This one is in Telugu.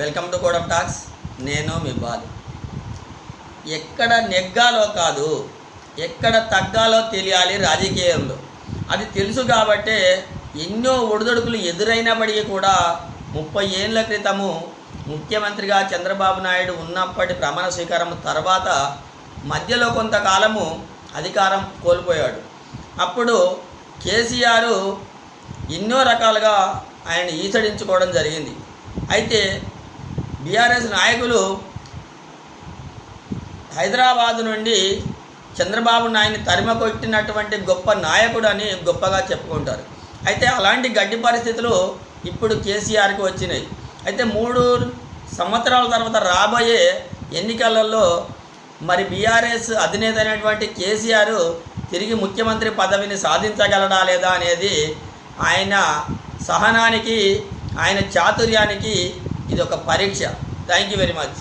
Welcome to కోడమ్ talks. నేను మీ బాలు. ఎక్కడ నెగ్గాలో కాదు, ఎక్కడ తగ్గాలో తెలియాలి రాజకీయంలో. అది తెలుసు కాబట్టే ఎన్నో ఒడిదొడుకులు ఎదురైనప్పటికీ కూడా 30 ఏళ్ల క్రితము ముఖ్యమంత్రిగా చంద్రబాబు నాయుడు ఉన్నప్పటి ప్రమాణ స్వీకారం తర్వాత మధ్యలో కొంతకాలము అధికారం కోల్పోయాడు. అప్పుడు కేసీఆర్ ఎన్నో రకాలుగా ఆయన ఈసడించుకోవడం జరిగింది. అయితే బీఆర్ఎస్ నాయకులు హైదరాబాద్ నుండి చంద్రబాబు నాయుడిని తరిమకొట్టినటువంటి గొప్ప నాయకుడు అని గొప్పగా చెప్పుకుంటారు. అయితే అలాంటి గడ్డి పరిస్థితులు ఇప్పుడు కేసీఆర్కి వచ్చినాయి. అయితే 3 సంవత్సరాల తర్వాత రాబోయే ఎన్నికలలో మరి బీఆర్ఎస్ అధినేత అయినటువంటి కేసీఆర్ తిరిగి ముఖ్యమంత్రి పదవిని సాధించగలడా లేదా అనేది ఆయన సహనానికి, ఆయన చాతుర్యానికి ఇది ఒక పరీక్ష. Thank you very much.